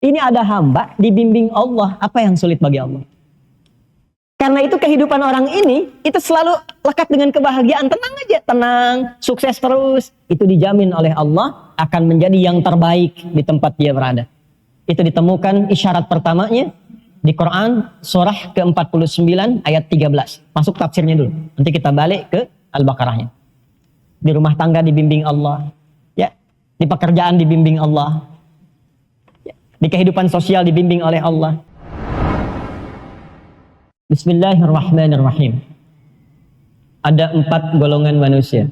Ini ada hamba dibimbing Allah. Apa yang sulit bagi Allah? Karena itu kehidupan orang ini, itu selalu lekat dengan kebahagiaan. Tenang aja, tenang, sukses terus. Itu dijamin oleh Allah akan menjadi yang terbaik di tempat dia berada. Itu ditemukan isyarat pertamanya di Quran surah ke-49 ayat 13. Masuk tafsirnya dulu. Nanti kita balik ke Al-Baqarahnya. Di rumah tangga dibimbing Allah. Ya, di pekerjaan dibimbing Allah. Ya, di kehidupan sosial dibimbing oleh Allah. Bismillahirrahmanirrahim. Ada 4 golongan manusia.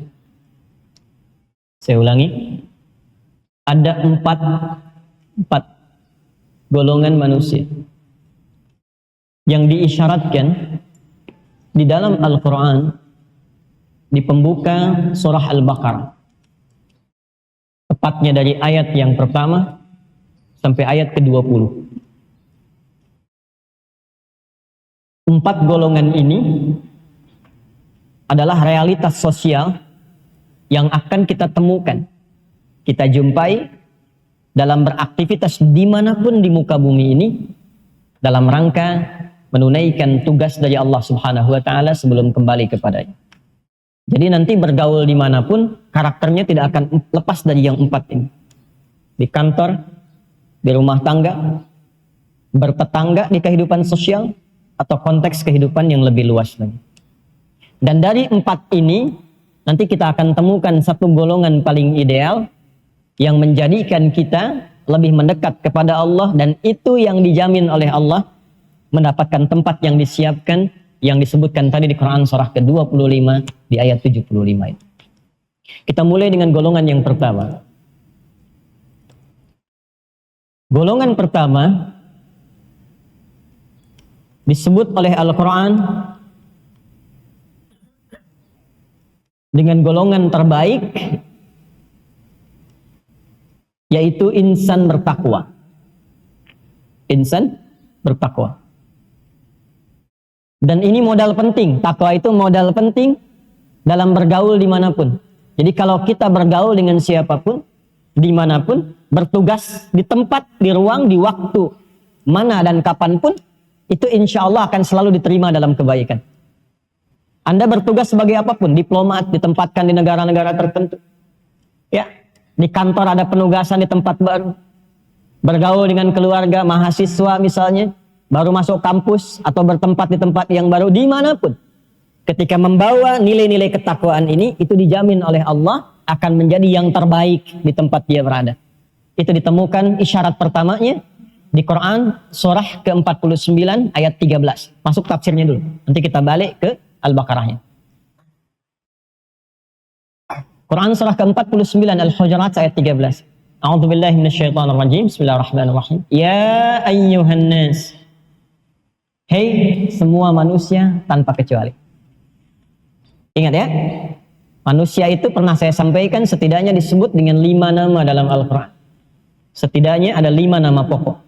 Saya ulangi. Ada 4 golongan manusia yang diisyaratkan di dalam Al-Quran di pembuka surah Al-Baqarah. Tepatnya dari ayat yang pertama sampai ayat ke-20. 4 golongan ini adalah realitas sosial yang akan kita temukan, kita jumpai dalam beraktivitas dimanapun di muka bumi ini dalam rangka menunaikan tugas dari Allah Subhanahu wa Ta'ala sebelum kembali kepadanya. Jadi nanti bergaul dimanapun karakternya tidak akan lepas dari yang 4 ini. Di kantor, di rumah tangga, bertetangga di kehidupan sosial, atau konteks kehidupan yang lebih luas lagi. Dan dari 4 ini, nanti kita akan temukan satu golongan paling ideal yang menjadikan kita lebih mendekat kepada Allah, dan itu yang dijamin oleh Allah mendapatkan tempat yang disiapkan, yang disebutkan tadi di Quran surah ke-25 di ayat 75 itu. Kita mulai dengan golongan yang pertama. Golongan pertama disebut oleh Al-Quran dengan golongan terbaik, yaitu insan bertakwa. Insan bertakwa. Dan ini modal penting. Takwa itu modal penting dalam bergaul dimanapun. Jadi kalau kita bergaul dengan siapapun, dimanapun, bertugas di tempat, di ruang, di waktu mana dan kapanpun, itu insya Allah akan selalu diterima dalam kebaikan. Anda bertugas sebagai apapun, diplomat, ditempatkan di negara-negara tertentu. Ya, di kantor ada penugasan di tempat baru. Bergaul dengan keluarga, mahasiswa misalnya, baru masuk kampus atau bertempat di tempat yang baru, dimanapun. Ketika membawa nilai-nilai ketakwaan ini, itu dijamin oleh Allah akan menjadi yang terbaik di tempat dia berada. Itu ditemukan isyarat pertamanya di Quran surah ke-49 ayat 13. Masuk tafsirnya dulu. Nanti kita balik ke Al-Baqarahnya. Quran surah ke-49 Al-Hujurat ayat 13. A'udzubillahi minasyaitonirrajim. Bismillahirrahmanirrahim. Ya ayyuhan nas. Hei semua manusia tanpa kecuali. Ingat ya. Manusia itu pernah saya sampaikan setidaknya disebut dengan 5 nama dalam Al-Quran. Setidaknya ada 5 nama pokok.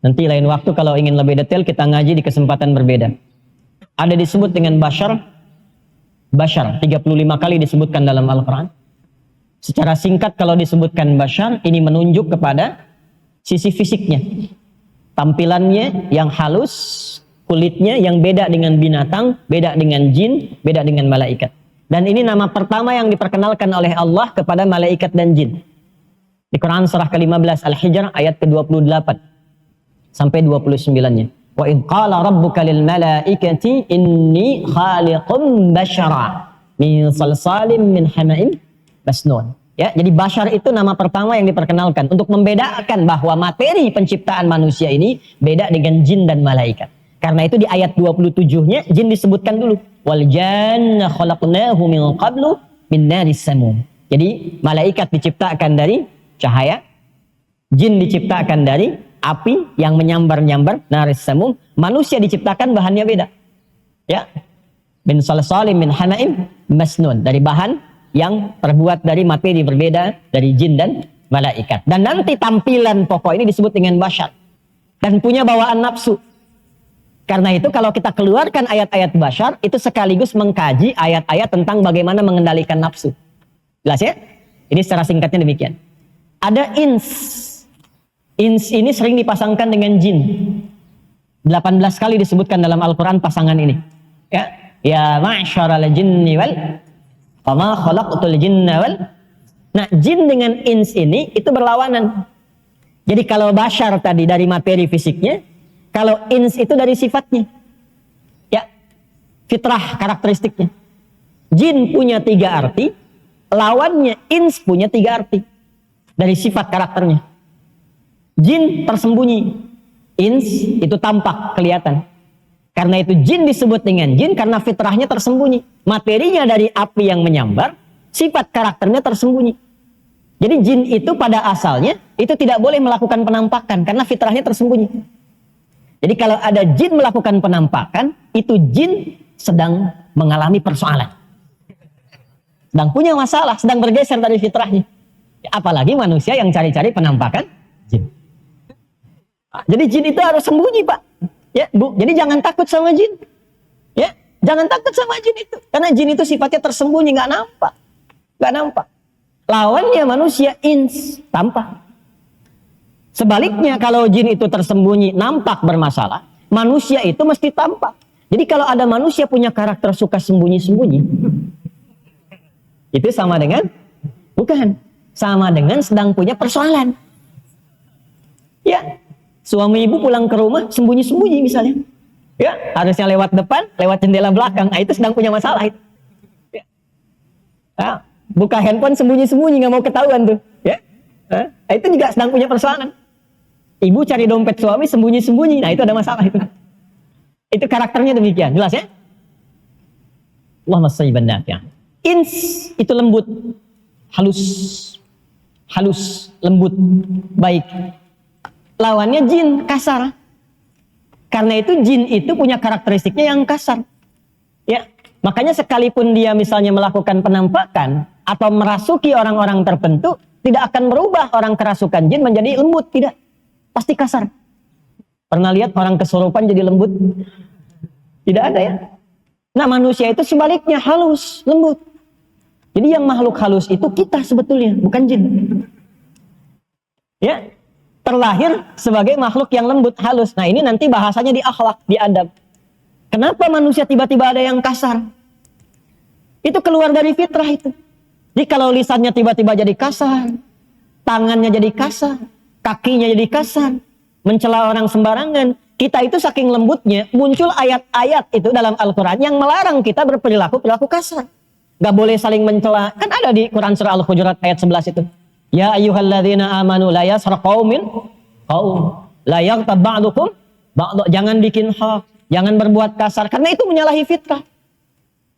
Nanti lain waktu kalau ingin lebih detail kita ngaji di kesempatan berbeda. Ada disebut dengan Bashar. Bashar 35 kali disebutkan dalam Al-Quran. Secara singkat kalau disebutkan Bashar, ini menunjuk kepada sisi fisiknya. Tampilannya yang halus, kulitnya yang beda dengan binatang, beda dengan jin, beda dengan malaikat. Dan ini nama pertama yang diperkenalkan oleh Allah kepada malaikat dan jin. Di Quran surah ke-15 Al-Hijr ayat ke-28. Sampai 29-nya. Wa idh qala rabbuka lil malaikati inni khaliqum bashara min salsalim min hama'in masnun. Ya, jadi bashar itu nama pertama yang diperkenalkan untuk membedakan bahwa materi penciptaan manusia ini beda dengan jin dan malaikat. Karena itu di ayat 27-nya jin disebutkan dulu. Wal janna khalaqnahu min qablu min naris samum. Jadi malaikat diciptakan dari cahaya, jin diciptakan dari api yang menyambar-nyambar, naris samum. Manusia diciptakan bahannya beda. Ya. Min salsalim min hama'im masnun. Dari bahan yang terbuat dari materi berbeda dari jin dan malaikat. Dan nanti tampilan pokok ini disebut dengan bashar. Dan punya bawaan nafsu. Karena itu kalau kita keluarkan ayat-ayat bashar, itu sekaligus mengkaji ayat-ayat tentang bagaimana mengendalikan nafsu. Jelas ya? Ini secara singkatnya demikian. Ada ins. Ins ini sering dipasangkan dengan jin. 18 kali disebutkan dalam Al-Quran pasangan ini. Ya, ya ma'syaral jinni wal wama khalaqtul jinna wal. Nah, jin dengan ins ini itu berlawanan. Jadi kalau bashar tadi dari materi fisiknya, kalau ins itu dari sifatnya. Ya, fitrah karakteristiknya. Jin punya 3 arti, lawannya ins punya 3 arti dari sifat karakternya. Jin tersembunyi, ins itu tampak, kelihatan. Karena itu jin disebut dengan jin karena fitrahnya tersembunyi. Materinya dari api yang menyambar, sifat karakternya tersembunyi. Jadi jin itu pada asalnya itu tidak boleh melakukan penampakan karena fitrahnya tersembunyi. Jadi kalau ada jin melakukan penampakan, itu jin sedang mengalami persoalan. Sedang punya masalah, sedang bergeser dari fitrahnya. Apalagi manusia yang cari-cari penampakan jin. Jadi jin itu harus sembunyi, Pak. Ya, Bu. Jadi jangan takut sama jin. Ya, jangan takut sama jin itu. Karena jin itu sifatnya tersembunyi, nggak nampak. Nggak nampak. Lawannya manusia ins, tampak. Sebaliknya kalau jin itu tersembunyi, nampak bermasalah, manusia itu mesti tampak. Jadi kalau ada manusia punya karakter suka sembunyi-sembunyi, itu sama dengan, bukan, sama dengan sedang punya persoalan. Ya, suami ibu pulang ke rumah sembunyi-sembunyi misalnya. Ya, harusnya lewat depan, lewat jendela belakang. Nah, itu sedang punya masalah itu. Ya. Nah, buka handphone sembunyi-sembunyi, nggak mau ketahuan tuh. Ya. Nah, itu juga sedang punya persoalan. Ibu cari dompet suami sembunyi-sembunyi. Nah, itu ada masalah itu. Itu karakternya demikian. Jelas ya? Allahumma shalli ala nabi. Ins itu lembut, halus, halus, lembut, baik. Lawannya jin, kasar. Karena itu jin itu punya karakteristiknya yang kasar. Ya, makanya sekalipun dia misalnya melakukan penampakan atau merasuki orang-orang tertentu, tidak akan merubah orang kerasukan jin menjadi lembut, tidak. Pasti kasar. Pernah lihat orang kesurupan jadi lembut? Tidak ada ya. Nah, manusia itu sebaliknya halus, lembut. Jadi yang makhluk halus itu kita sebetulnya, bukan jin. Ya, terlahir sebagai makhluk yang lembut, halus. Nah, ini nanti bahasanya di akhlak, di adab. Kenapa manusia tiba-tiba ada yang kasar? Itu keluar dari fitrah itu. Jadi kalau lisannya tiba-tiba jadi kasar, tangannya jadi kasar, kakinya jadi kasar, mencela orang sembarangan, kita itu saking lembutnya, muncul ayat-ayat itu dalam Al-Quran yang melarang kita berperilaku kasar. Gak boleh saling mencela. Kan ada di Quran surah Al-Hujurat ayat 11 itu. Ya ayyuhalladzina amanu la yasra qaumin qaum la yaghtab ba'dukum ba'd. Jangan bikin hak, jangan berbuat kasar karena itu menyalahi fitrah.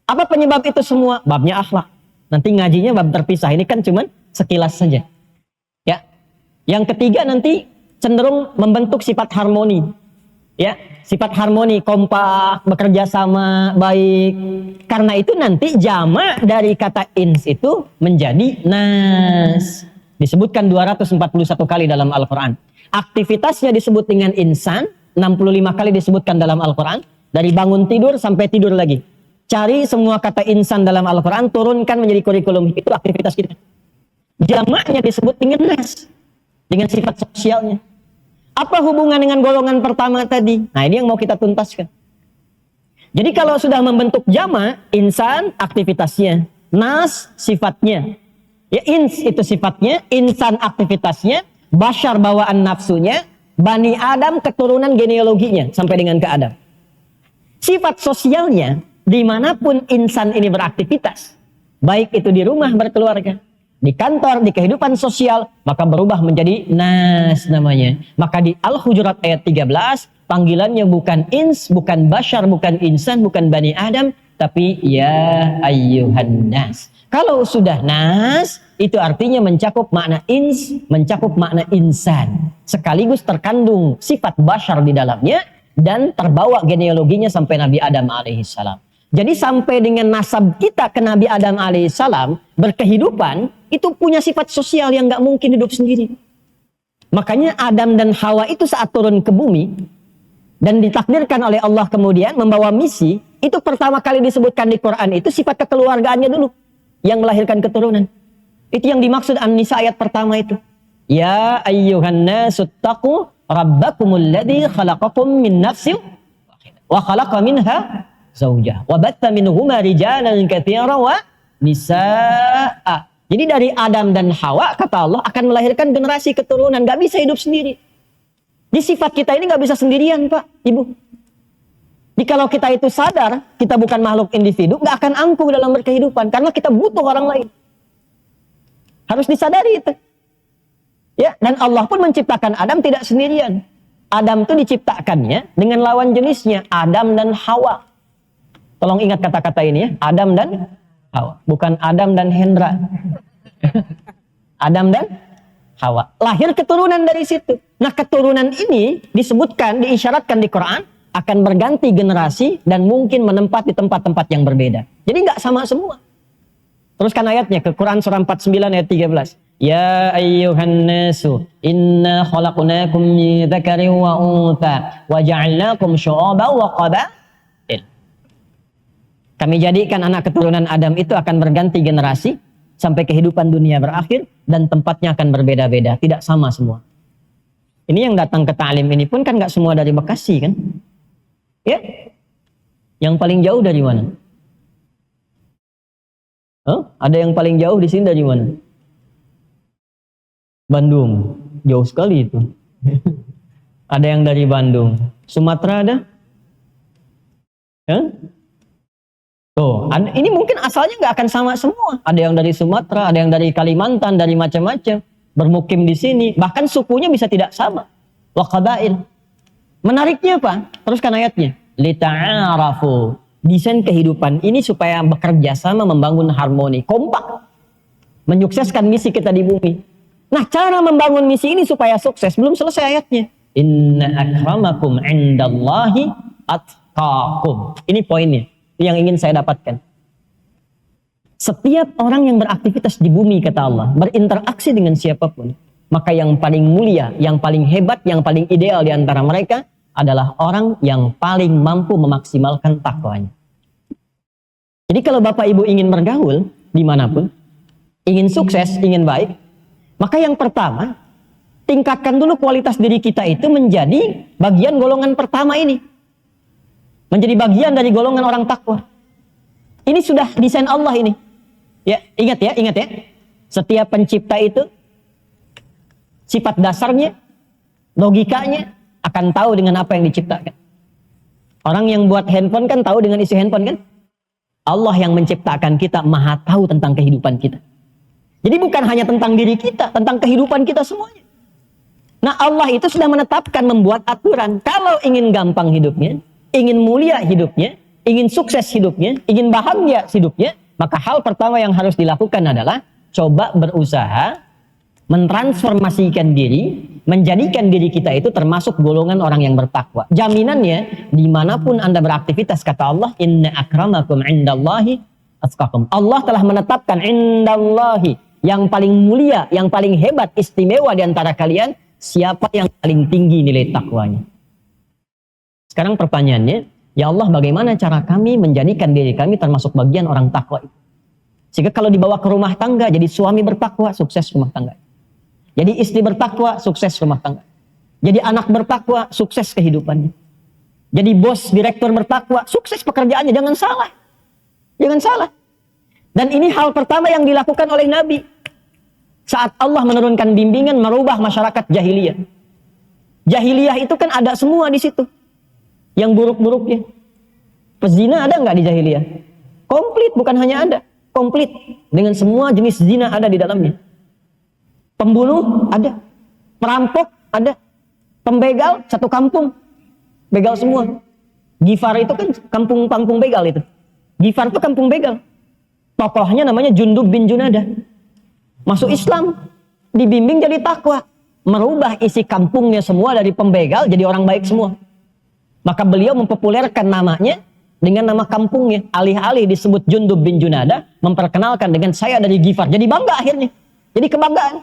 Apa penyebab itu semua? Babnya akhlak. Nanti ngajinya bab terpisah. Ini kan cuman sekilas saja. Ya. Yang ketiga nanti cenderung membentuk sifat harmoni. Ya, sifat harmoni, kompak, bekerja sama, baik. Karena itu nanti jamak dari kata ins itu menjadi nas. Disebutkan 241 kali dalam Al-Quran. Aktivitasnya disebut dengan insan, 65 kali disebutkan dalam Al-Quran. Dari bangun tidur sampai tidur lagi. Cari semua kata insan dalam Al-Quran, turunkan menjadi kurikulum. Itu aktivitas kita. Jamaknya disebut dengan nas. Dengan sifat sosialnya. Apa hubungan dengan golongan pertama tadi? Nah, ini yang mau kita tuntaskan. Jadi kalau sudah membentuk jamak, insan aktivitasnya, nas sifatnya. Ya, ins itu sifatnya, insan aktivitasnya, bashar bawaan nafsunya, Bani Adam keturunan genealoginya sampai dengan ke Adam. Sifat sosialnya, dimanapun insan ini beraktivitas, baik itu di rumah berkeluarga, di kantor, di kehidupan sosial, maka berubah menjadi nas namanya. Maka di Al-Hujurat ayat 13, panggilannya bukan ins, bukan bashar, bukan insan, bukan Bani Adam, tapi ya ayyuhan nas. Kalau sudah nas, itu artinya mencakup makna ins, mencakup makna insan. Sekaligus terkandung sifat bashar di dalamnya, dan terbawa genealoginya sampai Nabi Adam alaihissalam. Jadi sampai dengan nasab kita ke Nabi Adam alaihissalam, berkehidupan, itu punya sifat sosial yang gak mungkin hidup sendiri. Makanya Adam dan Hawa itu saat turun ke bumi, dan ditakdirkan oleh Allah kemudian membawa misi, itu pertama kali disebutkan di Quran itu sifat kekeluargaannya dulu, yang melahirkan keturunan. Itu yang dimaksud An-Nisa ayat pertama itu. Ya ayyuhan nasu taqu rabbakumul ladzi khalaqakum min nafsin wa khalaqa minha zaujah wa batta minhuma rijalan katsiran wa nisaa. Jadi dari Adam dan Hawa kata Allah akan melahirkan generasi keturunan, gak bisa hidup sendiri. Di sifat kita ini gak bisa sendirian, Pak, Ibu. Jadi kalau kita itu sadar kita bukan makhluk individu, gak akan angkuh dalam berkehidupan karena kita butuh orang lain. Harus disadari itu. Ya, dan Allah pun menciptakan Adam tidak sendirian. Adam itu diciptakannya dengan lawan jenisnya, Adam dan Hawa. Tolong ingat kata-kata ini ya, Adam dan Hawa, bukan Adam dan Hendra. Adam dan Hawa. Lahir keturunan dari situ. Nah, keturunan ini disebutkan, diisyaratkan di Quran akan berganti generasi dan mungkin menempati tempat-tempat yang berbeda. Jadi nggak sama semua. Teruskan ayatnya ke Quran surah 49 ayat 13. Ya ayyuhan nasu inna khalaqnakum min dzakarin wa untha wa ja'alnakum syu'uban wa qaba'il. Kami jadikan anak keturunan Adam itu akan berganti generasi sampai kehidupan dunia berakhir dan tempatnya akan berbeda-beda, tidak sama semua. Ini yang datang ke ta'lim ini pun kan nggak semua dari Bekasi kan? Ya? Yang paling jauh dari mana? Ada yang paling jauh di sini dari mana? Bandung. Jauh sekali itu. Ada yang dari Bandung. Sumatera ada? Tuh, ini mungkin asalnya nggak akan sama semua. Ada yang dari Sumatera, ada yang dari Kalimantan, dari macam-macam. Bermukim di sini. Bahkan sukunya bisa tidak sama. Wa qabail. Menariknya apa? Teruskan ayatnya. Lita'arafu. Desain kehidupan ini supaya bekerja sama membangun harmoni, kompak, menyukseskan misi kita di bumi. Nah, cara membangun misi ini supaya sukses belum selesai ayatnya. Inna akramakum indallahi atqakum. Ini poinnya yang ingin saya dapatkan. Setiap orang yang beraktivitas di bumi kata Allah, berinteraksi dengan siapapun, maka yang paling mulia, yang paling hebat, yang paling ideal di antara mereka adalah orang yang paling mampu memaksimalkan takwanya. Jadi kalau Bapak Ibu ingin bergaul dimanapun, ingin sukses, ingin baik, maka yang pertama, tingkatkan dulu kualitas diri kita itu menjadi bagian golongan pertama ini. Menjadi bagian dari golongan orang takwa. Ini sudah desain Allah ini. Ya, ingat ya. Setiap pencipta itu, sifat dasarnya, logikanya, akan tahu dengan apa yang diciptakan. Orang yang buat handphone kan tahu dengan isi handphone kan? Allah yang menciptakan kita maha tahu tentang kehidupan kita. Jadi bukan hanya tentang diri kita, tentang kehidupan kita semuanya. Nah, Allah itu sudah menetapkan, membuat aturan. Kalau ingin gampang hidupnya, ingin mulia hidupnya, ingin sukses hidupnya, ingin bahagia hidupnya, maka hal pertama yang harus dilakukan adalah coba berusaha mentransformasikan diri, menjadikan diri kita itu termasuk golongan orang yang bertakwa. Jaminannya, dimanapun Anda beraktivitas, kata Allah, inna akramakum indallahi atqakum. Allah telah menetapkan indallahi, yang paling mulia, yang paling hebat, istimewa di antara kalian, siapa yang paling tinggi nilai takwanya. Sekarang pertanyaannya, ya Allah, bagaimana cara kami menjadikan diri kami termasuk bagian orang takwa itu? Sehingga kalau dibawa ke rumah tangga, jadi suami bertakwa, sukses rumah tangga. Jadi istri bertakwa, sukses rumah tangga. Jadi anak bertakwa, sukses kehidupannya. Jadi bos, direktur bertakwa, sukses pekerjaannya. Jangan salah. Jangan salah. Dan ini hal pertama yang dilakukan oleh Nabi. Saat Allah menurunkan bimbingan merubah masyarakat jahiliyah. Jahiliyah itu kan ada semua di situ. Yang buruk-buruknya. Pezina ada nggak di jahiliyah? Komplit, bukan hanya ada. Komplit. Dengan semua jenis zina ada di dalamnya. Pembunuh ada, perampok ada, pembegal satu kampung, begal semua. Gifar itu kan kampung begal itu. Gifar itu kampung begal. Tokohnya namanya Jundub bin Junadah. Masuk Islam, dibimbing jadi takwa, merubah isi kampungnya semua dari pembegal jadi orang baik semua. Maka beliau mempopulerkan namanya dengan nama kampungnya. Alih-alih disebut Jundub bin Junadah, memperkenalkan dengan saya dari Gifar. Jadi bangga akhirnya. Jadi kebanggaan.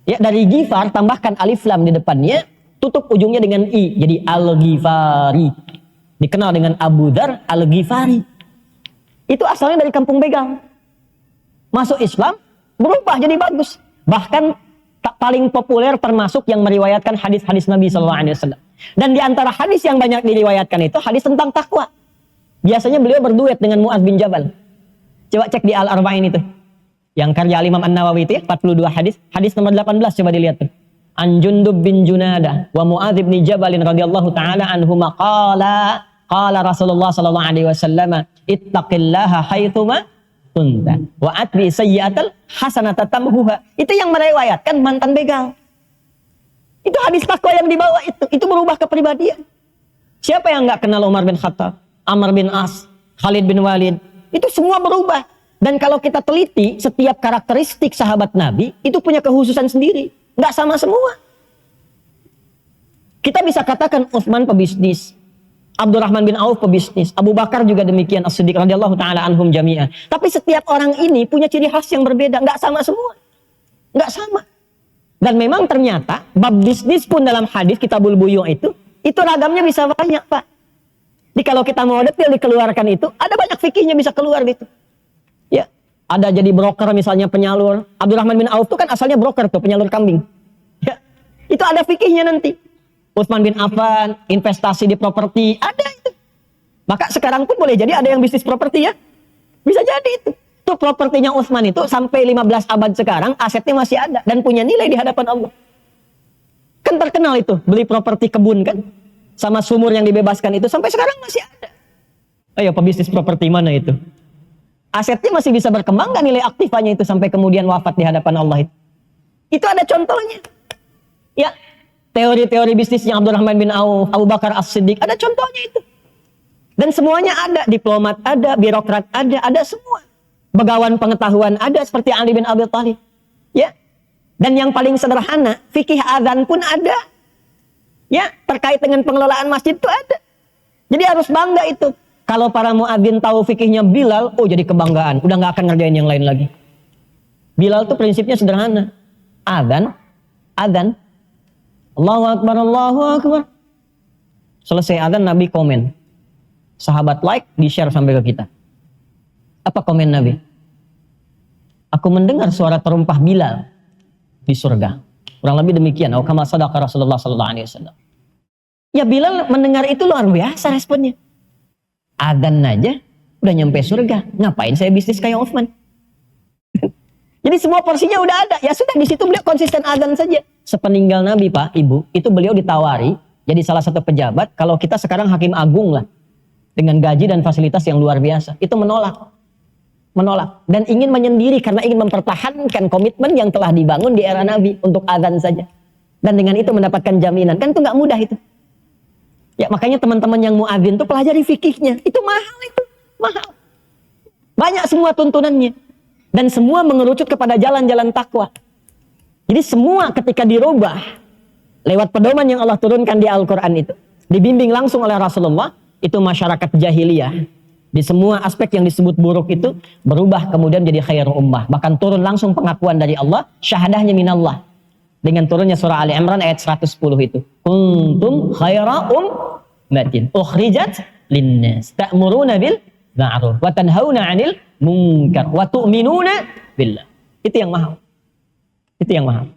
Ya, dari Gifar tambahkan alif lam di depannya, tutup ujungnya dengan i, jadi Al-Ghifari. Dikenal dengan Abu Dzar Al-Ghifari. Itu asalnya dari kampung begal. Masuk Islam, berubah jadi bagus. Bahkan paling populer termasuk yang meriwayatkan hadis-hadis Nabi SAW. Dan di antara hadis yang banyak diriwayatkan itu hadis tentang takwa. Biasanya beliau berduet dengan Mu'adz bin Jabal. Coba cek di Al-Arba'in itu. Yang karya Imam An-Nawawi itu ya, 42 hadis. Hadis nomor 18 coba dilihat tuh. An Jundub bin Junadah wa Mu'adz bin Jabal radhiyallahu taala anhuma qala Rasulullah sallallahu alaihi wasallam ittaqillaha haitsuma kunta wa atbi sayyi'atal hasanata tamhuha. Itu yang meriwayatkan mantan begal. Itu hadis takwa yang dibawa itu berubah kepribadian. Siapa yang enggak kenal Umar bin Khattab, Amr bin As, Khalid bin Walid? Itu semua berubah. Dan kalau kita teliti, setiap karakteristik sahabat Nabi itu punya kekhususan sendiri. Nggak sama semua. Kita bisa katakan Utsman pebisnis, Abdurrahman bin Auf pebisnis, Abu Bakar juga demikian, As-Siddiq radhiyallahu taala anhum jami'an. Tapi setiap orang ini punya ciri khas yang berbeda, nggak sama semua. Nggak sama. Dan memang ternyata bab bisnis pun dalam hadis Kitabul Buyung itu ragamnya bisa banyak, Pak. Jadi kalau kita mau detail dikeluarkan itu, ada banyak fikihnya bisa keluar gitu. Ya, ada jadi broker misalnya penyalur. Abdurrahman bin Auf itu kan asalnya broker tuh, penyalur kambing. Ya, itu ada fikihnya nanti. Utsman bin Affan, investasi di properti, ada itu. Maka sekarang pun boleh jadi ada yang bisnis properti ya. Bisa jadi itu. Tuh propertinya Utsman itu sampai 15 abad sekarang asetnya masih ada dan punya nilai di hadapan Allah. Kan terkenal itu, beli properti kebun kan. Sama sumur yang dibebaskan itu sampai sekarang masih ada. Ayo pebisnis properti mana itu? Asetnya masih bisa berkembang gak nilai aktifanya itu sampai kemudian wafat di hadapan Allah itu? Itu ada contohnya. Ya, teori-teori bisnisnya Abdurrahman bin Auf, Abu Bakar As-Siddiq, ada contohnya itu. Dan semuanya ada, diplomat ada, birokrat ada semua. Begawan pengetahuan ada seperti Ali bin Abi Thalib. Ya. Dan yang paling sederhana, fikih adzan pun ada. Ya, terkait dengan pengelolaan masjid itu ada. Jadi harus bangga itu. Kalau para muadzin tahu fikihnya Bilal, oh jadi kebanggaan. Udah nggak akan ngerjain yang lain lagi. Bilal tuh prinsipnya sederhana. Adzan. Allahu Akbar, Allahu Akbar. Selesai adzan Nabi komen. Sahabat like, di-share sampai ke kita. Apa komen Nabi? Aku mendengar suara terumpah Bilal di surga. Kurang lebih demikian. Kama sadaqa Rasulullah sallallahu alaihi wasallam. Ya Bilal mendengar itu luar biasa responnya. Adzan aja udah nyampe surga. Ngapain saya bisnis kayak Utsman? Jadi semua porsinya udah ada. Ya sudah di situ beliau konsisten adzan saja. Sepeninggal Nabi, Pak, Ibu, itu beliau ditawari jadi salah satu pejabat. Kalau kita sekarang hakim agung lah, dengan gaji dan fasilitas yang luar biasa, itu menolak dan ingin menyendiri karena ingin mempertahankan komitmen yang telah dibangun di era Nabi untuk adzan saja. Dan dengan itu mendapatkan jaminan. Kan itu nggak mudah itu. Ya makanya teman-teman yang muadzin tuh pelajari fikihnya. Itu mahal itu. Mahal. Banyak semua tuntunannya. Dan semua mengerucut kepada jalan-jalan takwa. Jadi semua ketika dirubah lewat pedoman yang Allah turunkan di Al-Quran itu. Dibimbing langsung oleh Rasulullah. Itu masyarakat jahiliyah. Di semua aspek yang disebut buruk itu berubah kemudian jadi khairul ummah. Bahkan turun langsung pengakuan dari Allah. Syahadahnya minallah. Dengan turunnya surah Ali Imran ayat 110 itu. Kuntum khaira ummatin ukhrijat linnas ta'muruna bil ma'ruf wa tanhauna 'anil munkar wa tu'minuna billah. Itu yang mahal. Itu yang mahal.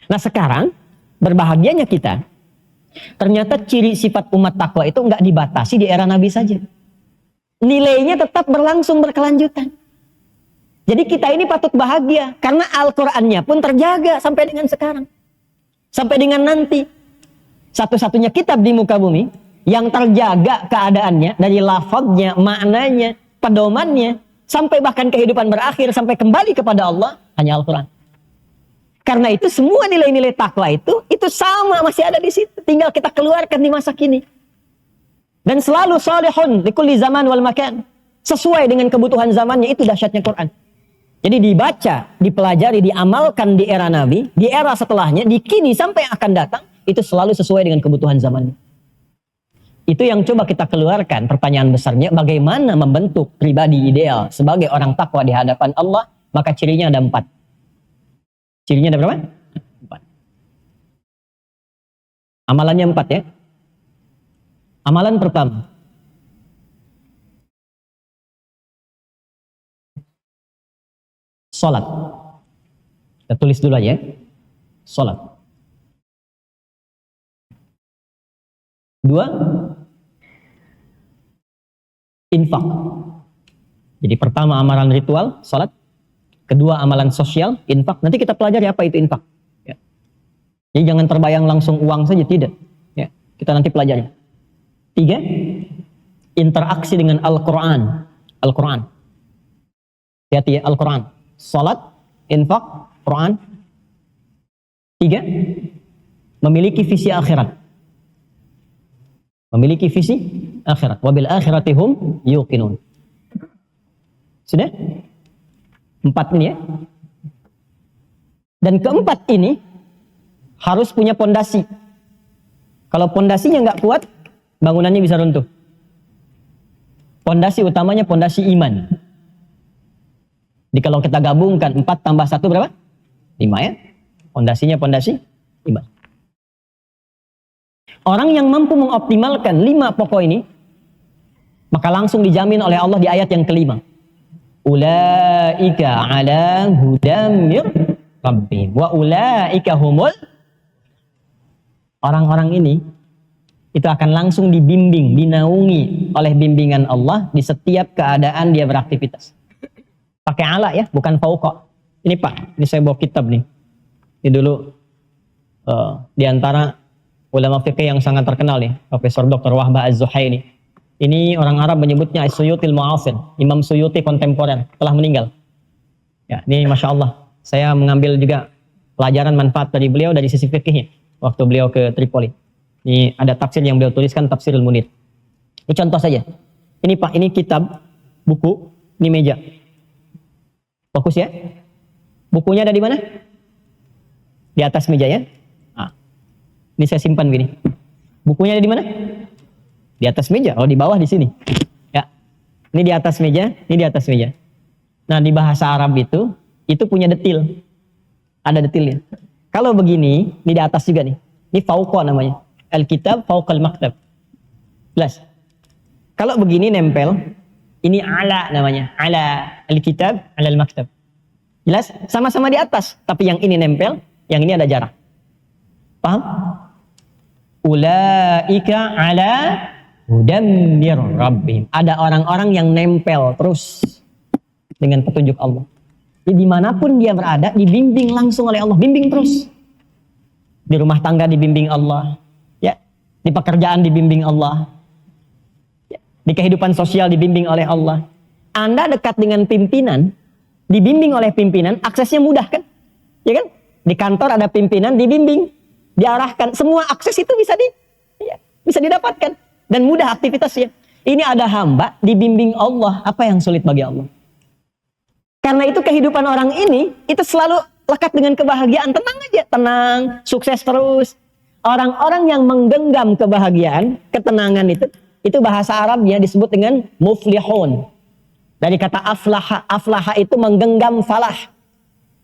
Nah sekarang berbahagianya kita. Ternyata ciri sifat umat takwa itu enggak dibatasi di era Nabi saja. Nilainya tetap berlangsung berkelanjutan. Jadi kita ini patut bahagia karena Al-Qur'annya pun terjaga sampai dengan sekarang. Sampai dengan nanti. Satu-satunya kitab di muka bumi yang terjaga keadaannya dari lafadznya, maknanya, pedomannya sampai bahkan kehidupan berakhir sampai kembali kepada Allah hanya Al-Qur'an. Karena itu semua nilai-nilai takwa itu sama masih ada di situ, tinggal kita keluarkan di masa kini. Dan selalu salihun likulli zaman wal makan. Sesuai dengan kebutuhan zamannya, itu dahsyatnya Quran. Jadi dibaca, dipelajari, diamalkan di era Nabi, di era setelahnya, di kini sampai akan datang, itu selalu sesuai dengan kebutuhan zamannya. Itu yang coba kita keluarkan pertanyaan besarnya, bagaimana membentuk pribadi ideal sebagai orang takwa di hadapan Allah, maka cirinya ada 4. Cirinya ada berapa? 4. Amalannya 4 ya. Amalan pertama. Salat. Kita tulis dulu aja. salat. 2, infak. Jadi pertama amalan ritual, salat. Kedua amalan sosial, infak. Nanti kita pelajari apa itu infak. Ya. Jadi jangan terbayang langsung uang saja, tidak. Ya. Kita nanti pelajari. 3, interaksi dengan Al-Quran. Al-Quran. Hati-hati ya, Al-Quran. Salat, infak, Quran. 3, memiliki visi akhirat. Memiliki visi akhirat. Wabil akhiratihum yuqinun. Sudah? 4 ini ya. Dan keempat ini harus punya pondasi. Kalau pondasinya nggak kuat, bangunannya bisa runtuh. Pondasi utamanya pondasi iman. Jadi kalau kita gabungkan 4 tambah 1 berapa? 5 ya. Pondasinya pondasi iman. Orang yang mampu mengoptimalkan 5 pokok ini, maka langsung dijamin oleh Allah di ayat yang kelima. Ulaika ala hudam mir rabbihim wa ulaika humul. Orang-orang ini itu akan langsung dibimbing, dinaungi oleh bimbingan Allah di setiap keadaan dia beraktivitas. Pakai ala ya, bukan fauqa. Ini Pak, ini saya bawa kitab nih. Ini dulu di antara ulama fikih yang sangat terkenal nih, Profesor Dr. Wahbah Az-Zuhaili. Ini orang Arab menyebutnya As-Suyutil Mu'asir, Imam Suyuti kontemporer, telah meninggal. Ya, ini Masya Allah. Saya mengambil juga pelajaran manfaat dari beliau dari sisi fikihnya waktu beliau ke Tripoli. Ini ada tafsir yang beliau tuliskan, Tafsirul Munir. Ini contoh saja. Ini Pak, ini kitab, buku, ini meja. Fokus ya. Bukunya ada di mana? Di atas meja ya. Nah, ini saya simpan gini. Bukunya ada di mana? Di atas meja. Oh, di bawah di sini. Ya. Ini di atas meja, ini di atas meja. Nah, di bahasa Arab itu punya detil. Ada detilnya. Kalau begini, ini di atas juga nih. Ini fauqa namanya. Al-kitab fauqal maktab. Jelas. Kalau begini nempel, ini ala namanya. Ala al-kitab, ala al-maktab. Jelas? Sama-sama di atas, tapi yang ini nempel, yang ini ada jarak. Paham? Ulaika ala hudam mir rabbihim. Ada orang-orang yang nempel terus dengan petunjuk Allah. Jadi dimanapun dia berada, dibimbing langsung oleh Allah. Bimbing terus. Di rumah tangga dibimbing Allah. Ya. Di pekerjaan dibimbing Allah. Ya. Di kehidupan sosial dibimbing oleh Allah. Anda dekat dengan pimpinan, dibimbing oleh pimpinan, aksesnya mudah kan? Ya kan? Di kantor ada pimpinan, dibimbing, diarahkan. Semua akses itu bisa didapatkan. Dan mudah aktivitasnya. Ini ada hamba dibimbing Allah. Apa yang sulit bagi Allah? Karena itu kehidupan orang ini, itu selalu lekat dengan kebahagiaan. Tenang aja, tenang, sukses terus. Orang-orang yang menggenggam kebahagiaan, ketenangan itu bahasa Arabnya disebut dengan muflihun. Dari kata aflaha, aflaha itu menggenggam falah.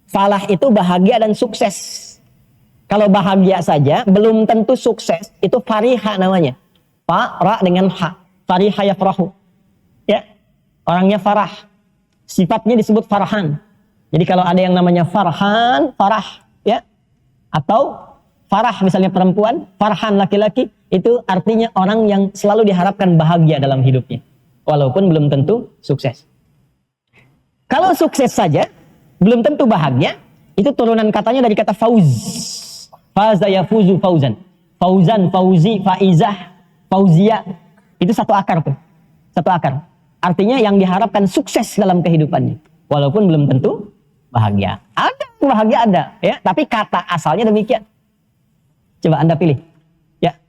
Falah itu bahagia dan sukses. Kalau bahagia saja, belum tentu sukses. Itu fariha namanya. Ra dengan ha. Fariha yafrahu. Ya. Orangnya farah. Sifatnya disebut farhan. Jadi kalau ada yang namanya farhan, farah. Ya. Atau farah misalnya perempuan, farhan laki-laki. Itu artinya orang yang selalu diharapkan bahagia dalam hidupnya. Walaupun belum tentu sukses. Kalau sukses saja, belum tentu bahagia. Itu turunan katanya dari kata fauz. Faza yafuzu fauzan. Fauzan, fauzi, faizah. Fauzia, itu satu akar tuh. Satu akar. Artinya yang diharapkan sukses dalam kehidupannya. Walaupun belum tentu bahagia. Ada, bahagia ada. Ya, tapi kata asalnya demikian. Coba Anda pilih. Ya.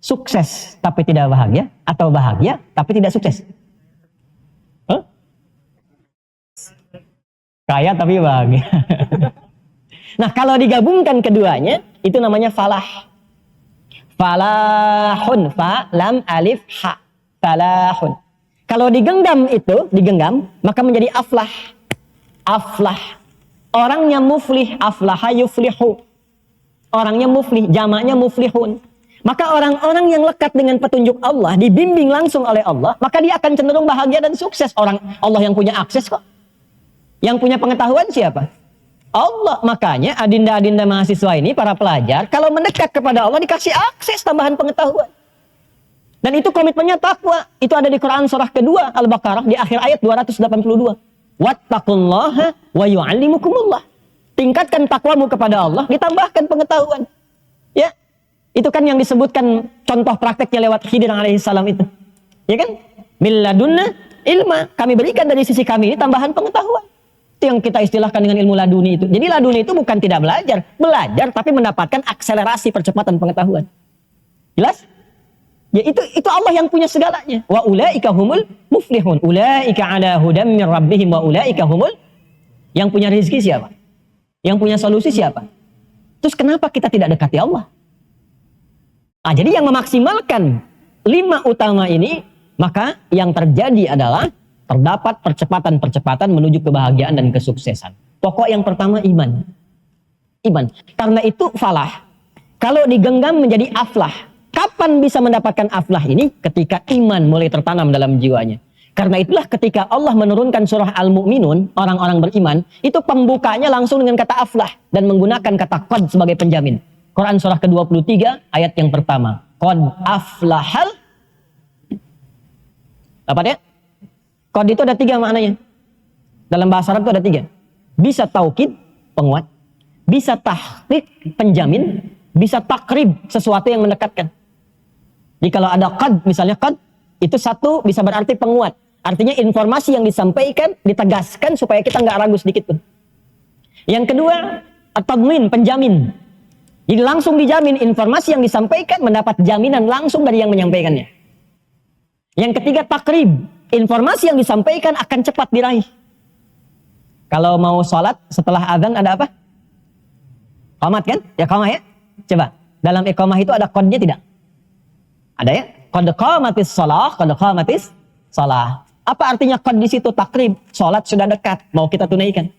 Sukses tapi tidak bahagia. Atau bahagia tapi tidak sukses. Huh? Kaya tapi bahagia. Nah, kalau digabungkan keduanya, itu namanya falah. Falahun, fa, lam, alif, ha. Falahun. Kalau digenggam maka menjadi aflah. Aflah. Orangnya muflih, aflaha yuflihu. Orangnya muflih, jamaknya muflihun. Maka orang-orang yang lekat dengan petunjuk Allah, dibimbing langsung oleh Allah, maka dia akan cenderung bahagia dan sukses. Orang Allah yang punya akses kok. Yang punya pengetahuan siapa? Allah. Makanya adinda-adinda mahasiswa ini, para pelajar, kalau mendekat kepada Allah dikasih akses tambahan pengetahuan. Dan itu komitmennya takwa. Itu ada di Quran surah kedua Al-Baqarah di akhir ayat 282. Wattaqullaha wa yu'allimukumullah. Tingkatkan takwamu kepada Allah, ditambahkan pengetahuan. Ya. Itu kan yang disebutkan contoh prakteknya lewat Khidir alaihissalam itu. Ya kan? Min ladunna ilma. Kami berikan dari sisi kami ini tambahan pengetahuan. Itu yang kita istilahkan dengan ilmu laduni itu. Jadi laduni itu bukan tidak belajar. Belajar tapi mendapatkan akselerasi percepatan pengetahuan. Jelas? Ya itu Allah yang punya segalanya. Wa ulaika humul muflihun. Ulaika ala hudam min rabbihim wa ulaika humul. Yang punya rezeki siapa? Yang punya solusi siapa? Terus kenapa kita tidak dekati Allah? Nah, jadi yang memaksimalkan 5 utama ini, maka yang terjadi adalah terdapat percepatan-percepatan menuju kebahagiaan dan kesuksesan. Pokok yang pertama iman. Iman. Karena itu falah. Kalau digenggam menjadi aflah. Kapan bisa mendapatkan aflah ini? Ketika iman mulai tertanam dalam jiwanya. Karena itulah ketika Allah menurunkan surah Al-Mu'minun, orang-orang beriman, itu pembukanya langsung dengan kata aflah dan menggunakan kata qad sebagai penjamin. Quran surah ke-23 ayat yang pertama. Qad aflahal. Apa dia? Qad itu ada 3 maknanya. Dalam bahasa Arab itu ada 3. Bisa taukid, penguat. Bisa tahqiq, penjamin. Bisa takrib, sesuatu yang mendekatkan. Jadi kalau ada qad, misalnya qad, itu satu bisa berarti penguat. Artinya informasi yang disampaikan, ditegaskan supaya kita nggak ragu sedikit pun. Yang kedua, at-tadmin, penjamin. Jadi langsung dijamin informasi yang disampaikan mendapat jaminan langsung dari yang menyampaikannya. Yang ketiga, takrib. Informasi yang disampaikan akan cepat diraih. Kalau mau sholat setelah azan ada apa? Qomat kan? Ya qamah ya? Coba. Dalam iqamah itu ada qadnya tidak? Ada ya? Qad qamatis shalah, qad qamatis shalah. Apa artinya qad di situ? Takrib. Sholat sudah dekat, mau kita tunaikan.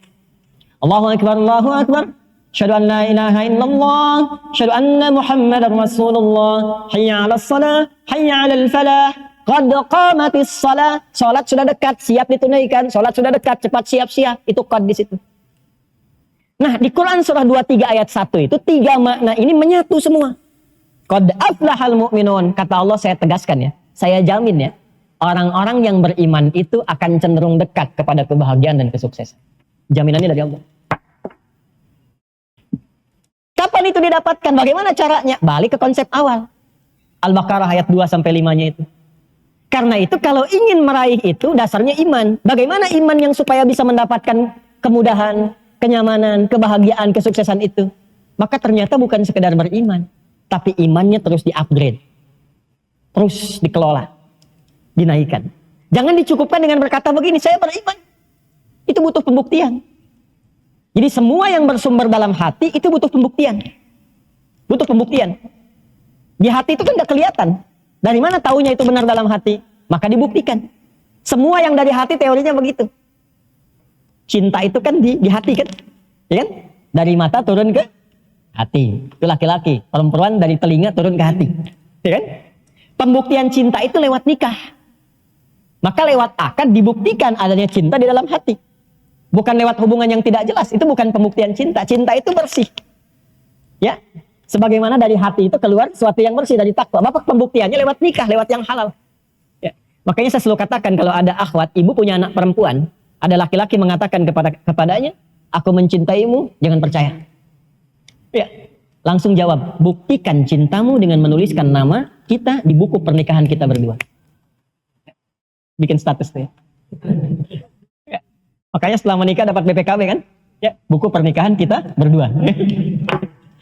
Allahu akbar, Allahu akbar. Asyhadu an la ilaha illallah, asyhadu anna Muhammadar Rasulullah. Hayya 'alas shalah, hayya 'alal falah. Qad qamatis shalah. Salat sudah dekat, siap ditunaikan. Salat sudah dekat, cepat siap-siap. Itu qad di situ. Nah, di Quran surah 23 ayat 1 itu 3 makna ini menyatu semua. Qad aflahal mu'minun. Kata Allah, saya tegaskan ya. Saya jamin ya. Orang-orang yang beriman itu akan cenderung dekat kepada kebahagiaan dan kesuksesan. Jaminannya dari Allah. Kapan itu didapatkan? Bagaimana caranya? Balik ke konsep awal. Al-Baqarah ayat 2 sampai 5-nya itu. Karena itu kalau ingin meraih itu dasarnya iman. Bagaimana iman yang supaya bisa mendapatkan kemudahan, kenyamanan, kebahagiaan, kesuksesan itu? Maka ternyata bukan sekedar beriman. Tapi imannya terus di-upgrade. Terus dikelola. Dinaikkan. Jangan dicukupkan dengan berkata begini, saya beriman. Itu butuh pembuktian. Jadi semua yang bersumber dalam hati itu butuh pembuktian. Butuh pembuktian. Di hati itu kan gak kelihatan. Dari mana taunya itu benar dalam hati? Maka dibuktikan. Semua yang dari hati teorinya begitu. Cinta itu kan di hati kan? Ya kan? Dari mata turun ke hati. Itu laki-laki. Perempuan dari telinga turun ke hati. Ya kan? Pembuktian cinta itu lewat nikah. Maka lewat akad dibuktikan adanya cinta di dalam hati. Bukan lewat hubungan yang tidak jelas. Itu bukan pembuktian cinta. Cinta itu bersih. Ya. Sebagaimana dari hati itu keluar sesuatu yang bersih dari takwa. Bapak pembuktiannya lewat nikah, lewat yang halal. Ya. Makanya saya selalu katakan kalau ada akhwat, ibu punya anak perempuan, ada laki-laki mengatakan kepadanya, aku mencintaimu, jangan percaya. Ya. Langsung jawab, buktikan cintamu dengan menuliskan nama kita di buku pernikahan kita berdua. Bikin status tuh ya. Ya. Makanya setelah menikah dapat BPKB kan? Ya, buku pernikahan kita berdua.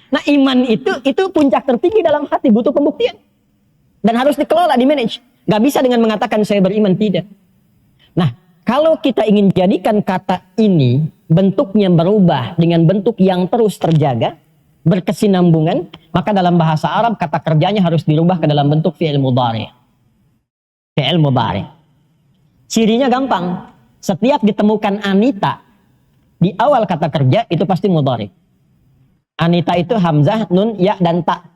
Nah, iman itu puncak tertinggi dalam hati, butuh pembuktian. Dan harus dikelola, di-manage. Gak bisa dengan mengatakan saya beriman, tidak. Nah, kalau kita ingin jadikan kata ini bentuknya berubah dengan bentuk yang terus terjaga, berkesinambungan, maka dalam bahasa Arab kata kerjanya harus dirubah ke dalam bentuk fi'il mudhari'. Fi'il mudhari'. Cirinya gampang. Setiap ditemukan Anita di awal kata kerja itu pasti mudhari'. Anita itu hamzah, nun, ya, dan ta.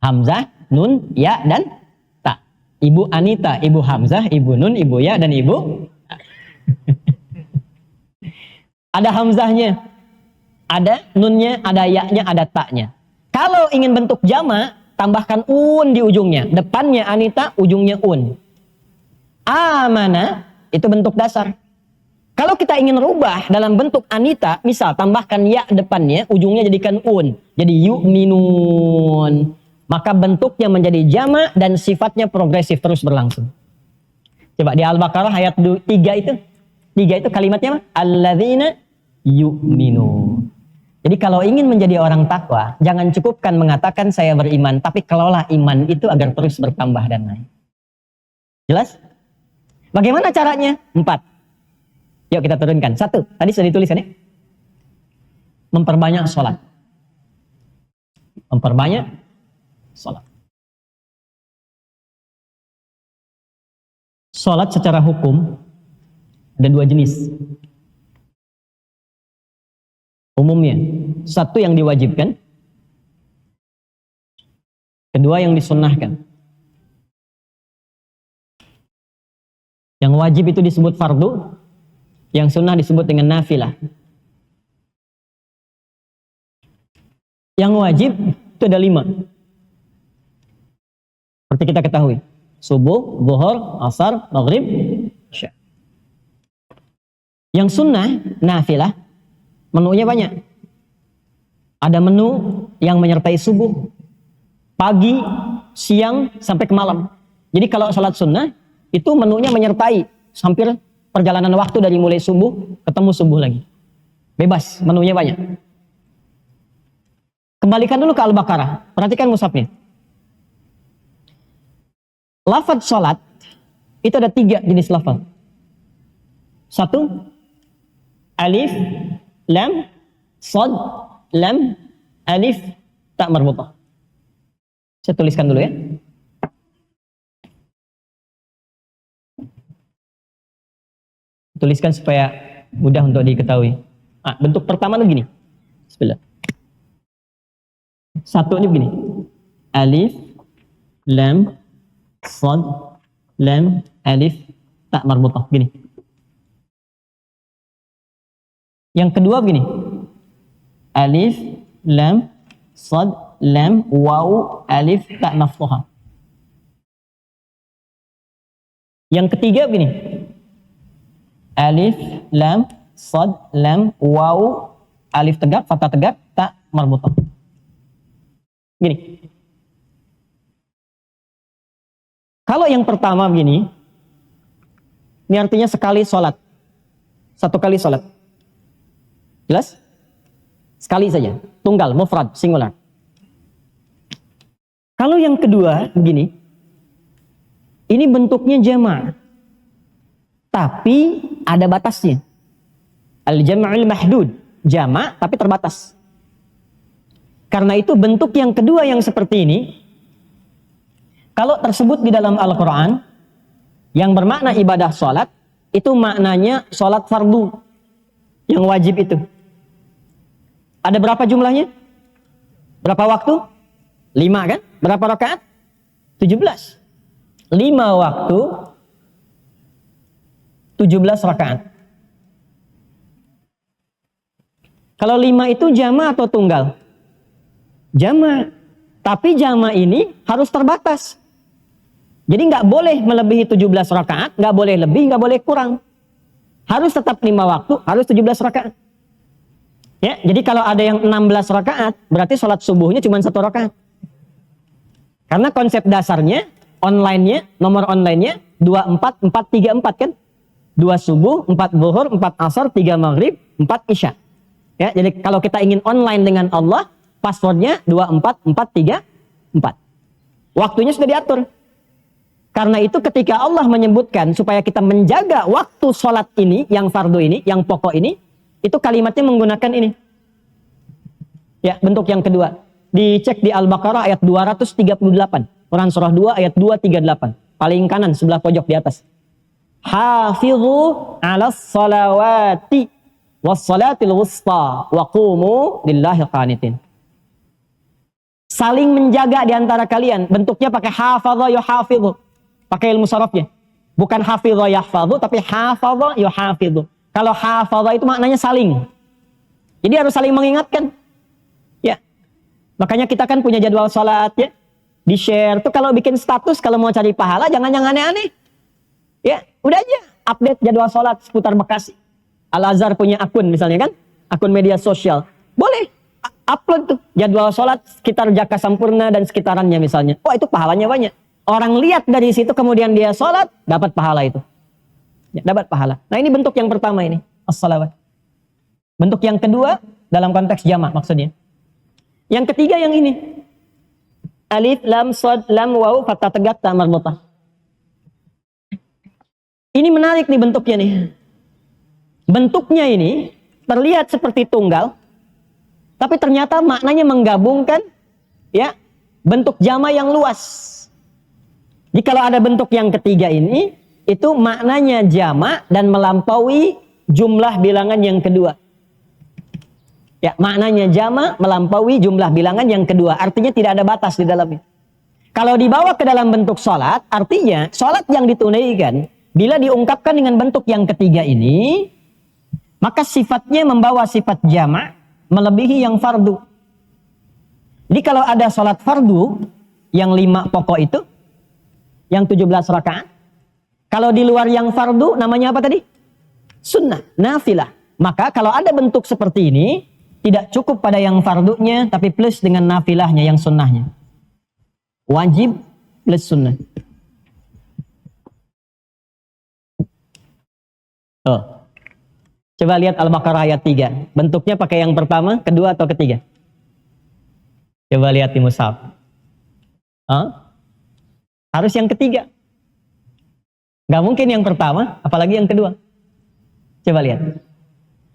Hamzah, nun, ya, dan ta. Ibu Anita, ibu hamzah, ibu nun, ibu ya, dan ibu ada hamzahnya, ada nunnya, ada ya-nya, ada ta-nya. Kalau ingin bentuk jamak, tambahkan un di ujungnya. Depannya anita, ujungnya un. Amana, itu bentuk dasar. Kalau kita ingin rubah dalam bentuk anita, misal tambahkan ya depannya, ujungnya jadikan un. Jadi yu'minun. Maka bentuknya menjadi jamak dan sifatnya progresif terus berlangsung. Coba di Al-Baqarah ayat 3 itu. 3 itu kalimatnya apa? Alladzina yu'minun. Jadi kalau ingin menjadi orang takwa, jangan cukupkan mengatakan saya beriman, tapi kelola iman itu agar terus bertambah dan naik. Jelas? Bagaimana caranya? 4. Yuk kita turunkan. 1, tadi sudah dituliskan ya. Memperbanyak sholat. Memperbanyak sholat. Sholat secara hukum ada 2 jenis. Umumnya, 1 yang diwajibkan, kedua yang disunnahkan. Yang wajib itu disebut fardu, yang sunnah disebut dengan nafilah. Yang wajib itu ada 5. Seperti kita ketahui. Subuh, zuhur, asar, maghrib, isya. Yang sunnah, nafilah, menunya banyak. Ada menu yang menyertai subuh, pagi, siang, sampai ke malam. Jadi kalau sholat sunnah, itu menunya menyertai hampir perjalanan waktu dari mulai subuh, ketemu subuh lagi. Bebas, menunya banyak. Kembalikan dulu ke Al-Baqarah. Perhatikan mushafnya. Lafaz sholat, itu ada 3 jenis lafaz. 1, alif, lam, shad, lam, alif, ta marbutah. Saya tuliskan dulu ya. Tuliskan supaya mudah untuk diketahui. Bentuk pertama itu gini. Bismillah. 1 ini begini. Alif, lam, shad, lam, alif, ta marbutah. Gini. Yang kedua begini. Alif, lam, shad, lam, waw, alif, ta maftuhah. Yang ketiga begini. Alif, lam, shad, lam, waw, alif tegap, fathah tegap, ta marbutah. Gini. Kalau yang pertama begini, ini artinya sekali sholat. 1 kali sholat. Jelas? Sekali saja. Tunggal, mufrad, singular. Kalau yang kedua begini, ini bentuknya jama'. Tapi ada batasnya. Al-jama'ul mahdud. Jama' tapi terbatas. Karena itu bentuk yang kedua yang seperti ini, kalau tersebut di dalam Al-Quran, yang bermakna ibadah sholat, itu maknanya sholat fardu, yang wajib itu. Ada berapa jumlahnya? Berapa waktu? 5 kan? Berapa rakaat? 17. 5 waktu, 17 rakaat. Kalau 5 itu jama' atau tunggal? Jama'. Tapi jama' ini harus terbatas. Jadi nggak boleh melebihi 17 rakaat, nggak boleh lebih, nggak boleh kurang. Harus tetap 5 waktu, harus 17 rakaat. Ya, jadi kalau ada yang 16 rakaat, berarti sholat subuhnya cuma 1 rakaat. Karena konsep dasarnya, online-nya, nomor online-nya 24, 4, 3, 4 kan? 2 subuh, 4 zuhur, 4 asar, 3 maghrib, 4 isya. Ya, jadi kalau kita ingin online dengan Allah, passwordnya 24, 4, 3, 4. Waktunya sudah diatur. Karena itu ketika Allah menyebutkan supaya kita menjaga waktu sholat ini, yang fardu ini, yang pokok ini, itu kalimatnya menggunakan ini. Ya, bentuk yang kedua. Dicek di Al-Baqarah ayat 238. Quran surah 2 ayat 238. Paling kanan sebelah pojok di atas. Hafidhu 'alas salawati was salatil wusta wa qumu lillahi qanitin. Saling menjaga di antara kalian. Bentuknya pakai hafadha yuhafidhu. Pakai ilmu sarafnya. Bukan hafidha yahfadhu, tapi hafadha yuhafidhu. Kalau hafadha itu maknanya saling. Jadi harus saling mengingatkan. Ya. Makanya kita kan punya jadwal sholat ya. Di-share tuh kalau bikin status, kalau mau cari pahala jangan yang aneh-aneh. Ya, udah aja update jadwal sholat seputar Bekasi. Al-Azhar punya akun misalnya kan, akun media sosial. Boleh upload tuh jadwal sholat sekitar Jaka Sampurna dan sekitarannya misalnya. Wah itu pahalanya banyak. Orang lihat dari situ kemudian dia sholat, dapat pahala itu. Ya, dapat pahala. Nah ini bentuk yang pertama ini, as-salawat. Bentuk yang kedua dalam konteks jamak maksudnya. Yang ketiga yang ini. Alif, lam, shad, lam, waw, fathah tegak, ta marbutah. Ini menarik nih bentuknya nih. Bentuknya ini terlihat seperti tunggal, tapi ternyata maknanya menggabungkan ya bentuk jamak yang luas. Jadi kalau ada bentuk yang ketiga ini, itu maknanya jamak dan melampaui jumlah bilangan yang kedua. Ya, maknanya jamak melampaui jumlah bilangan yang kedua. Artinya tidak ada batas di dalamnya. Kalau dibawa ke dalam bentuk sholat, artinya sholat yang ditunaikan, bila diungkapkan dengan bentuk yang ketiga ini, maka sifatnya membawa sifat jamak melebihi yang fardu. Jadi kalau ada sholat fardu, yang 5 pokok itu, yang 17 rakaat, kalau di luar yang fardu, namanya apa tadi? Sunnah, nafilah. Maka kalau ada bentuk seperti ini, tidak cukup pada yang fardunya, tapi plus dengan nafilahnya, yang sunnahnya. Wajib plus sunnah. Oh. Coba lihat Al-Baqarah ayat 3. Bentuknya pakai yang pertama, kedua, atau ketiga? Coba lihat di mushaf. Harus yang ketiga. Gak mungkin yang pertama, apalagi yang kedua. Coba lihat.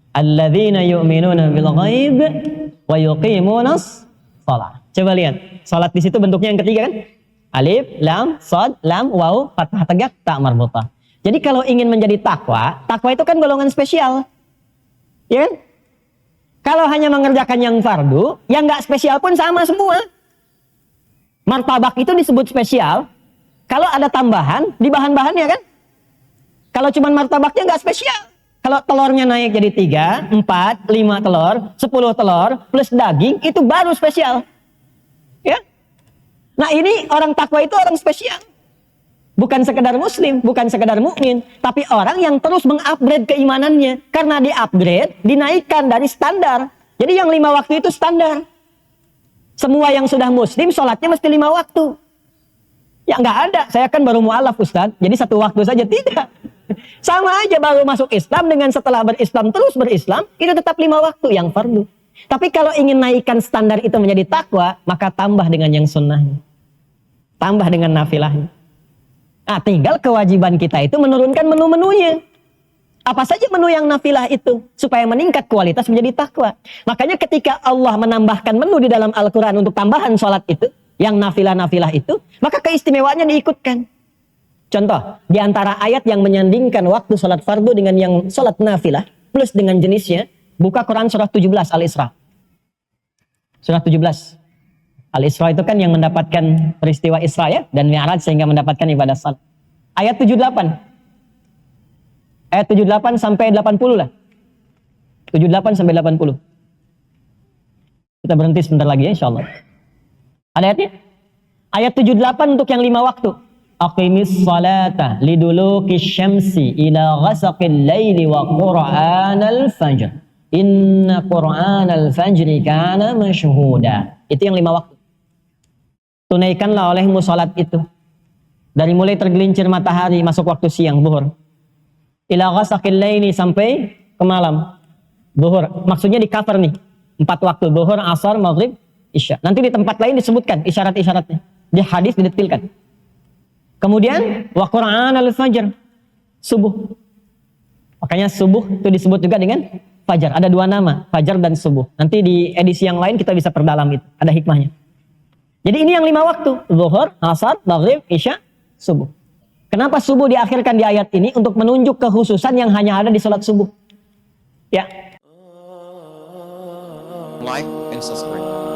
Alladzina yu'minuna bil ghaib wa yuqimunas shalah. Coba lihat, salat di situ bentuknya yang ketiga kan? Alif, lam, shad, lam, waw, fathah tegak, ta marbutah. Jadi kalau ingin menjadi takwa, takwa itu kan golongan spesial. Ya kan? Kalau hanya mengerjakan yang fardu, yang enggak spesial pun sama semua. Martabak itu disebut spesial kalau ada tambahan di bahan-bahannya kan? Kalau cuma martabaknya enggak spesial. Kalau telurnya naik jadi 3, 4, 5 telur, 10 telur, plus daging, itu baru spesial. Ya? Nah ini orang takwa itu orang spesial. Bukan sekedar muslim, bukan sekedar mukmin, tapi orang yang terus mengupgrade keimanannya. Karena di-upgrade, dinaikkan dari standar. Jadi yang 5 waktu itu standar. Semua yang sudah muslim, sholatnya mesti 5 waktu. Ya nggak ada, saya kan baru mu'alaf Ustaz, jadi 1 waktu saja, tidak. Sama aja baru masuk Islam dengan setelah berislam terus berislam, itu tetap 5 waktu yang fardu. Tapi kalau ingin naikkan standar itu menjadi takwa, maka tambah dengan yang sunnahnya. Tambah dengan nafilahnya. Nah, tinggal kewajiban kita itu menurunkan menu-menunya. Apa saja menu yang nafilah itu, supaya meningkat kualitas menjadi takwa. Makanya ketika Allah menambahkan menu di dalam Al-Quran untuk tambahan sholat itu, yang nafilah-nafilah itu, maka keistimewaannya diikutkan. Contoh, di antara ayat yang menyandingkan waktu sholat fardu dengan yang sholat nafilah, plus dengan jenisnya, buka Quran surah 17 Al-Isra. Surah 17. Al-Isra itu kan yang mendapatkan peristiwa Isra ya, dan Mi'raj sehingga mendapatkan ibadah salat. Ayat 78. Ayat 78 sampai 80 lah. 78 sampai 80. Kita berhenti sebentar lagi ya insyaallah. Ada ayatnya? Ayat 78 untuk yang 5 waktu. Aqimis salata liduluki syamsi ila ghasaqil laili wa qur'anal fajr. Inna qur'anal fajri kana mashhuda. Itu yang 5 waktu. Tunaikanlah olehmu salat itu. Dari mulai tergelincir matahari masuk waktu siang, zuhur. Ila ghasaqil laili sampai ke malam. Zuhur. Maksudnya di cover nih. 4 waktu, zuhur, asar, maghrib, isya. Nanti di tempat lain disebutkan isyarat-isyaratnya. Di hadis didetilkan. Kemudian wa qur'anal fajr, subuh. Makanya subuh itu disebut juga dengan fajar. Ada 2 nama, fajar dan subuh. Nanti di edisi yang lain kita bisa perdalam itu. Ada hikmahnya. Jadi ini yang 5 waktu. Zuhur, asar, maghrib, isya, subuh. Kenapa subuh diakhirkan di ayat ini? Untuk menunjuk kekhususan yang hanya ada di sholat subuh. Ya. Like and subscribe.